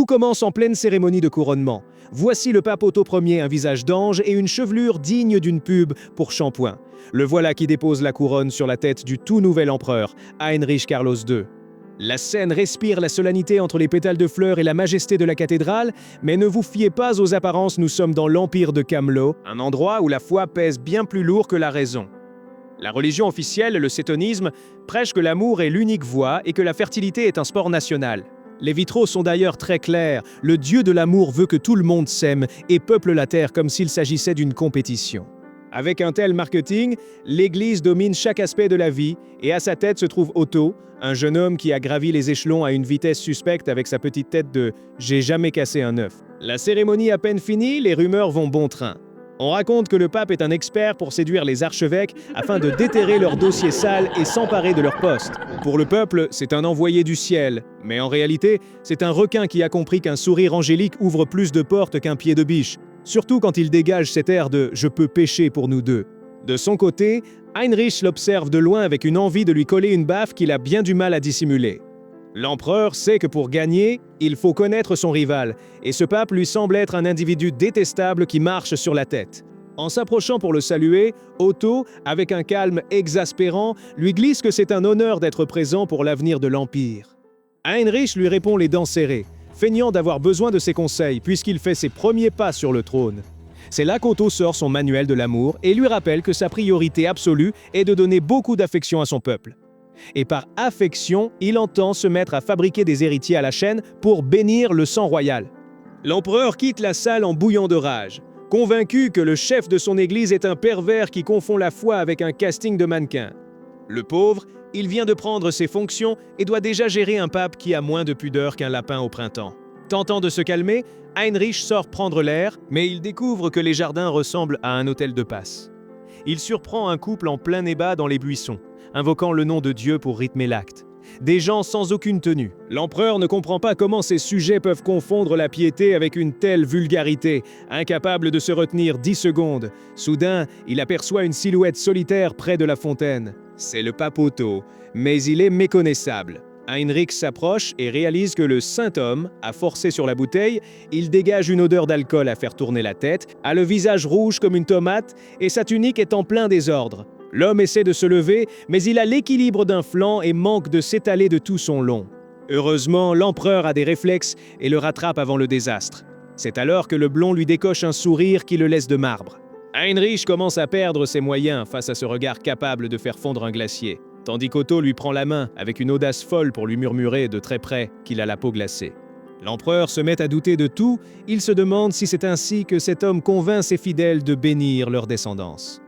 Tout commence en pleine cérémonie de couronnement. Voici le pape Otto Ier, un visage d'ange et une chevelure digne d'une pub pour shampoing. Le voilà qui dépose la couronne sur la tête du tout nouvel empereur, Heinrich Carlos II. La scène respire la solennité entre les pétales de fleurs et la majesté de la cathédrale, mais ne vous fiez pas aux apparences, nous sommes dans l'empire de Camelot, un endroit où la foi pèse bien plus lourd que la raison. La religion officielle, le cétonisme, prêche que l'amour est l'unique voie et que la fertilité est un sport national. Les vitraux sont d'ailleurs très clairs, le Dieu de l'amour veut que tout le monde s'aime et peuple la terre comme s'il s'agissait d'une compétition. Avec un tel marketing, l'Église domine chaque aspect de la vie et à sa tête se trouve Otto, un jeune homme qui a gravi les échelons à une vitesse suspecte avec sa petite tête de « j'ai jamais cassé un œuf ». La cérémonie à peine finie, les rumeurs vont bon train. On raconte que le pape est un expert pour séduire les archevêques afin de déterrer leurs dossiers sales et s'emparer de leurs postes. Pour le peuple, c'est un envoyé du ciel, mais en réalité, c'est un requin qui a compris qu'un sourire angélique ouvre plus de portes qu'un pied de biche, surtout quand il dégage cet air de « je peux pécher pour nous deux ». De son côté, Heinrich l'observe de loin avec une envie de lui coller une baffe qu'il a bien du mal à dissimuler. L'empereur sait que pour gagner, il faut connaître son rival, et ce pape lui semble être un individu détestable qui marche sur la tête. En s'approchant pour le saluer, Otto, avec un calme exaspérant, lui glisse que c'est un honneur d'être présent pour l'avenir de l'Empire. Heinrich lui répond les dents serrées, feignant d'avoir besoin de ses conseils puisqu'il fait ses premiers pas sur le trône. C'est là qu'Otto sort son manuel de l'amour et lui rappelle que sa priorité absolue est de donner beaucoup d'affection à son peuple. Et par affection, il entend se mettre à fabriquer des héritiers à la chaîne pour bénir le sang royal. L'empereur quitte la salle en bouillant de rage, convaincu que le chef de son église est un pervers qui confond la foi avec un casting de mannequins. Le pauvre, il vient de prendre ses fonctions et doit déjà gérer un pape qui a moins de pudeur qu'un lapin au printemps. Tentant de se calmer, Heinrich sort prendre l'air, mais il découvre que les jardins ressemblent à un hôtel de passe. Il surprend un couple en plein ébat dans les buissons, invoquant le nom de Dieu pour rythmer l'acte. Des gens sans aucune tenue. L'empereur ne comprend pas comment ces sujets peuvent confondre la piété avec une telle vulgarité, incapable de se retenir 10 secondes. Soudain, il aperçoit une silhouette solitaire près de la fontaine. C'est le pape Otto, mais il est méconnaissable. Heinrich s'approche et réalise que le saint homme a forcé sur la bouteille, il dégage une odeur d'alcool à faire tourner la tête, a le visage rouge comme une tomate et sa tunique est en plein désordre. L'homme essaie de se lever, mais il a l'équilibre d'un flanc et manque de s'étaler de tout son long. Heureusement, l'empereur a des réflexes et le rattrape avant le désastre. C'est alors que le blond lui décoche un sourire qui le laisse de marbre. Heinrich commence à perdre ses moyens face à ce regard capable de faire fondre un glacier, tandis qu'Otto lui prend la main avec une audace folle pour lui murmurer de très près qu'il a la peau glacée. L'empereur se met à douter de tout, il se demande si c'est ainsi que cet homme convainc ses fidèles de bénir leur descendance.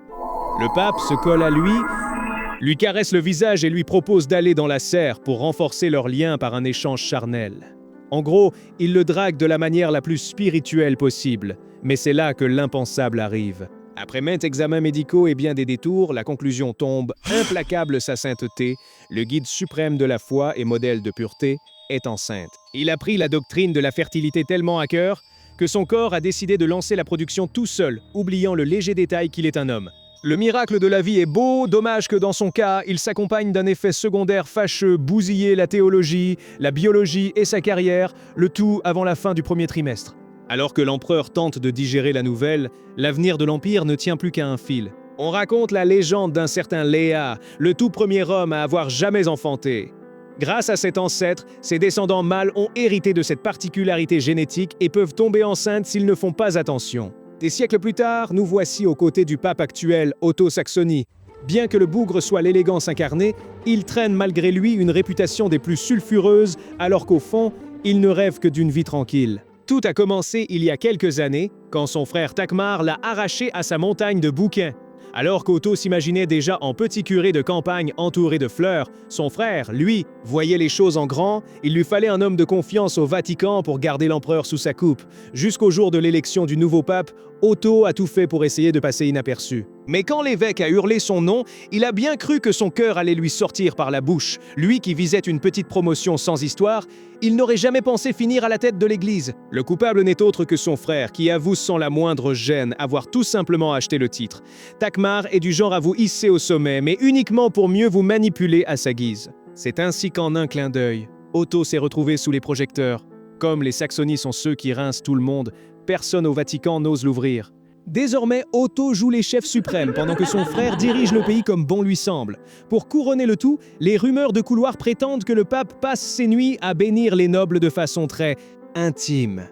Le pape se colle à lui caresse le visage et lui propose d'aller dans la serre pour renforcer leur lien par un échange charnel. En gros, il le drague de la manière la plus spirituelle possible, mais c'est là que l'impensable arrive. Après maints examens médicaux et bien des détours, la conclusion tombe, implacable sa sainteté, le guide suprême de la foi et modèle de pureté, est enceinte. Il a pris la doctrine de la fertilité tellement à cœur que son corps a décidé de lancer la production tout seul, oubliant le léger détail qu'il est un homme. Le miracle de la vie est beau, dommage que dans son cas, il s'accompagne d'un effet secondaire fâcheux, bousiller la théologie, la biologie et sa carrière, le tout avant la fin du premier trimestre. Alors que l'empereur tente de digérer la nouvelle, l'avenir de l'Empire ne tient plus qu'à un fil. On raconte la légende d'un certain Léa, le tout premier homme à avoir jamais enfanté. Grâce à cet ancêtre, ses descendants mâles ont hérité de cette particularité génétique et peuvent tomber enceintes s'ils ne font pas attention. Des siècles plus tard, nous voici aux côtés du pape actuel, Otto Saxony. Bien que le bougre soit l'élégance incarnée, il traîne malgré lui une réputation des plus sulfureuses, alors qu'au fond, il ne rêve que d'une vie tranquille. Tout a commencé il y a quelques années, quand son frère Takmar l'a arraché à sa montagne de bouquins. Alors qu'Otto s'imaginait déjà en petit curé de campagne entouré de fleurs, son frère, lui, voyait les choses en grand, il lui fallait un homme de confiance au Vatican pour garder l'empereur sous sa coupe. Jusqu'au jour de l'élection du nouveau pape, Otto a tout fait pour essayer de passer inaperçu. Mais quand l'évêque a hurlé son nom, il a bien cru que son cœur allait lui sortir par la bouche. Lui qui visait une petite promotion sans histoire, il n'aurait jamais pensé finir à la tête de l'Église. Le coupable n'est autre que son frère, qui avoue sans la moindre gêne avoir tout simplement acheté le titre. Takmar est du genre à vous hisser au sommet, mais uniquement pour mieux vous manipuler à sa guise. C'est ainsi qu'en un clin d'œil, Otto s'est retrouvé sous les projecteurs. Comme les Saxonies sont ceux qui rincent tout le monde, personne au Vatican n'ose l'ouvrir. Désormais, Otto joue les chefs suprêmes pendant que son frère dirige le pays comme bon lui semble. Pour couronner le tout, les rumeurs de couloir prétendent que le pape passe ses nuits à bénir les nobles de façon très intime.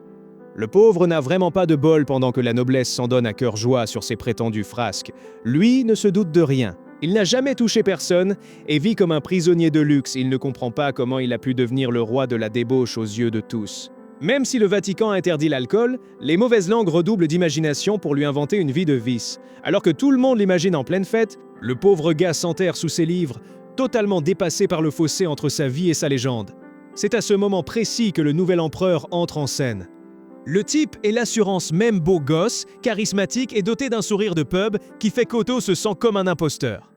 Le pauvre n'a vraiment pas de bol pendant que la noblesse s'en donne à cœur joie sur ses prétendus frasques. Lui ne se doute de rien. Il n'a jamais touché personne et vit comme un prisonnier de luxe. Il ne comprend pas comment il a pu devenir le roi de la débauche aux yeux de tous. Même si le Vatican interdit l'alcool, les mauvaises langues redoublent d'imagination pour lui inventer une vie de vice. Alors que tout le monde l'imagine en pleine fête, le pauvre gars s'enterre sous ses livres, totalement dépassé par le fossé entre sa vie et sa légende. C'est à ce moment précis que le nouvel empereur entre en scène. Le type est l'assurance même beau gosse, charismatique et doté d'un sourire de pub qui fait qu'Otto se sent comme un imposteur.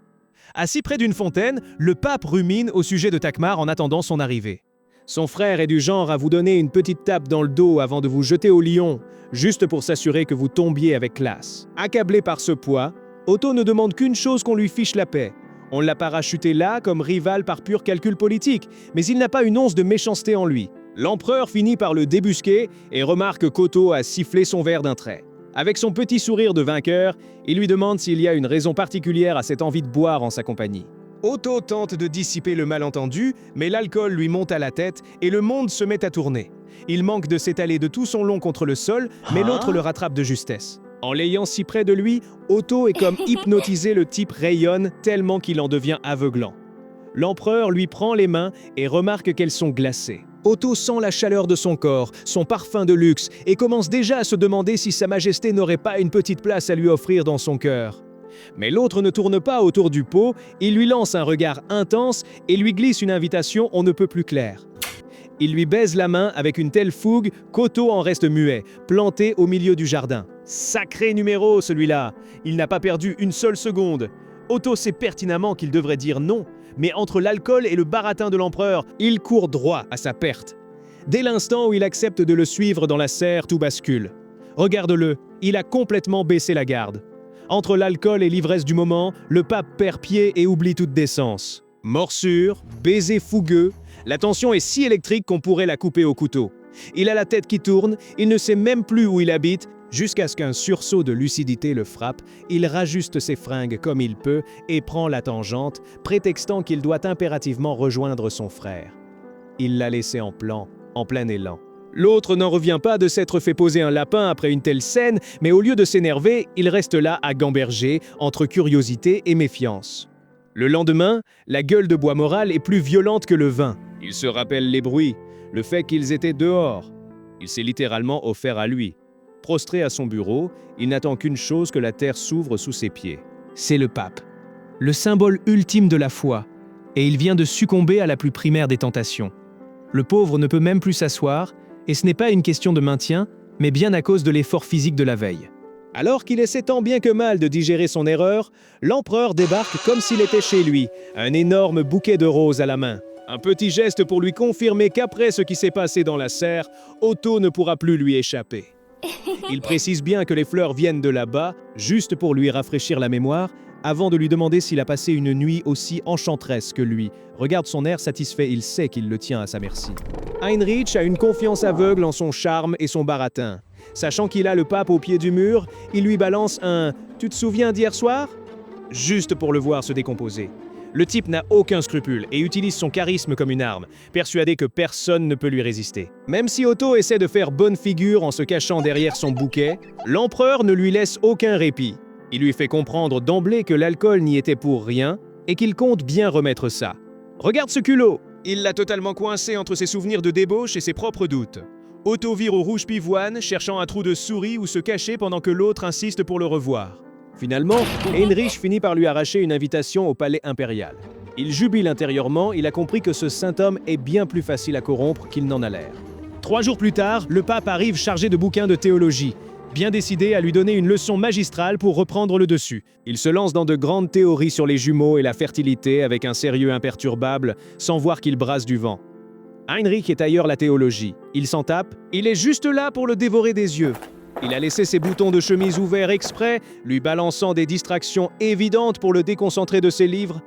Assis près d'une fontaine, le pape rumine au sujet de Takmar en attendant son arrivée. Son frère est du genre à vous donner une petite tape dans le dos avant de vous jeter au lion, juste pour s'assurer que vous tombiez avec classe. Accablé par ce poids, Otto ne demande qu'une chose: qu'on lui fiche la paix. On l'a parachuté là comme rival par pur calcul politique, mais il n'a pas une once de méchanceté en lui. L'empereur finit par le débusquer et remarque qu'Otto a sifflé son verre d'un trait. Avec son petit sourire de vainqueur, il lui demande s'il y a une raison particulière à cette envie de boire en sa compagnie. Otto tente de dissiper le malentendu, mais l'alcool lui monte à la tête et le monde se met à tourner. Il manque de s'étaler de tout son long contre le sol, mais l'autre le rattrape de justesse. En l'ayant si près de lui, Otto est comme hypnotisé, le type rayonne tellement qu'il en devient aveuglant. L'empereur lui prend les mains et remarque qu'elles sont glacées. Otto sent la chaleur de son corps, son parfum de luxe, et commence déjà à se demander si Sa Majesté n'aurait pas une petite place à lui offrir dans son cœur. Mais l'autre ne tourne pas autour du pot, il lui lance un regard intense et lui glisse une invitation on ne peut plus claire. Il lui baise la main avec une telle fougue qu'Otto en reste muet, planté au milieu du jardin. Sacré numéro celui-là! Il n'a pas perdu une seule seconde. Otto sait pertinemment qu'il devrait dire non, mais entre l'alcool et le baratin de l'empereur, il court droit à sa perte. Dès l'instant où il accepte de le suivre dans la serre, tout bascule. Regarde-le, il a complètement baissé la garde. Entre l'alcool et l'ivresse du moment, le pape perd pied et oublie toute décence. Morsure, baiser fougueux, la tension est si électrique qu'on pourrait la couper au couteau. Il a la tête qui tourne, il ne sait même plus où il habite, jusqu'à ce qu'un sursaut de lucidité le frappe. Il rajuste ses fringues comme il peut et prend la tangente, prétextant qu'il doit impérativement rejoindre son frère. Il l'a laissé en plan, en plein élan. L'autre n'en revient pas de s'être fait poser un lapin après une telle scène, mais au lieu de s'énerver, il reste là à gamberger, entre curiosité et méfiance. Le lendemain, la gueule de bois morale est plus violente que le vin. Il se rappelle les bruits, le fait qu'ils étaient dehors. Il s'est littéralement offert à lui. Prostré à son bureau, il n'attend qu'une chose: que la terre s'ouvre sous ses pieds. C'est le pape, le symbole ultime de la foi, et il vient de succomber à la plus primaire des tentations. Le pauvre ne peut même plus s'asseoir, et ce n'est pas une question de maintien, mais bien à cause de l'effort physique de la veille. Alors qu'il essaie tant bien que mal de digérer son erreur, l'empereur débarque comme s'il était chez lui, un énorme bouquet de roses à la main. Un petit geste pour lui confirmer qu'après ce qui s'est passé dans la serre, Otto ne pourra plus lui échapper. Il précise bien que les fleurs viennent de là-bas, juste pour lui rafraîchir la mémoire, avant de lui demander s'il a passé une nuit aussi enchanteresse que lui. Regarde son air satisfait, il sait qu'il le tient à sa merci. Heinrich a une confiance aveugle en son charme et son baratin. Sachant qu'il a le pape au pied du mur, il lui balance un « Tu te souviens d'hier soir ?» juste pour le voir se décomposer. Le type n'a aucun scrupule et utilise son charisme comme une arme, persuadé que personne ne peut lui résister. Même si Otto essaie de faire bonne figure en se cachant derrière son bouquet, l'empereur ne lui laisse aucun répit. Il lui fait comprendre d'emblée que l'alcool n'y était pour rien et qu'il compte bien remettre ça. Regarde ce culot! Il l'a totalement coincé entre ses souvenirs de débauche et ses propres doutes. Otto vire au rouge pivoine, cherchant un trou de souris où se cacher pendant que l'autre insiste pour le revoir. Finalement, Heinrich finit par lui arracher une invitation au palais impérial. Il jubile intérieurement, il a compris que ce saint homme est bien plus facile à corrompre qu'il n'en a l'air. 3 jours plus tard, le pape arrive chargé de bouquins de théologie, bien décidé à lui donner une leçon magistrale pour reprendre le dessus. Il se lance dans de grandes théories sur les jumeaux et la fertilité avec un sérieux imperturbable, sans voir qu'il brasse du vent. Heinrich est ailleurs la théologie. Il s'en tape, il est juste là pour le dévorer des yeux. Il a laissé ses boutons de chemise ouverts exprès, lui balançant des distractions évidentes pour le déconcentrer de ses livres.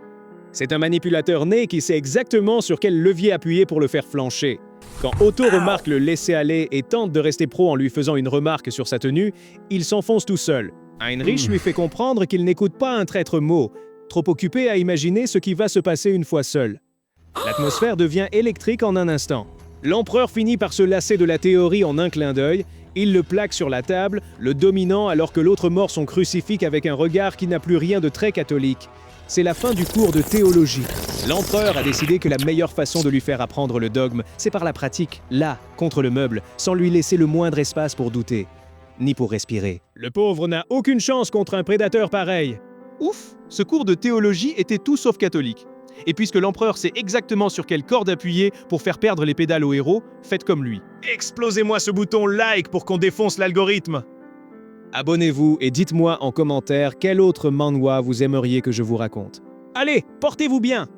C'est un manipulateur né qui sait exactement sur quel levier appuyer pour le faire flancher. Quand Otto remarque le laisser-aller et tente de rester pro en lui faisant une remarque sur sa tenue, il s'enfonce tout seul. Heinrich lui fait comprendre qu'il n'écoute pas un traître mot, trop occupé à imaginer ce qui va se passer une fois seul. L'atmosphère devient électrique en un instant. L'empereur finit par se lasser de la théorie en un clin d'œil. Il le plaque sur la table, le dominant alors que l'autre mord son crucifix avec un regard qui n'a plus rien de très catholique. C'est la fin du cours de théologie. L'empereur a décidé que la meilleure façon de lui faire apprendre le dogme, c'est par la pratique, là, contre le meuble, sans lui laisser le moindre espace pour douter, ni pour respirer. Le pauvre n'a aucune chance contre un prédateur pareil. Ouf, ce cours de théologie était tout sauf catholique. Et puisque l'empereur sait exactement sur quelle corde appuyer pour faire perdre les pédales au héros, faites comme lui. Explosez-moi ce bouton like pour qu'on défonce l'algorithme. Abonnez-vous et dites-moi en commentaire quel autre manhwa vous aimeriez que je vous raconte. Allez, portez-vous bien!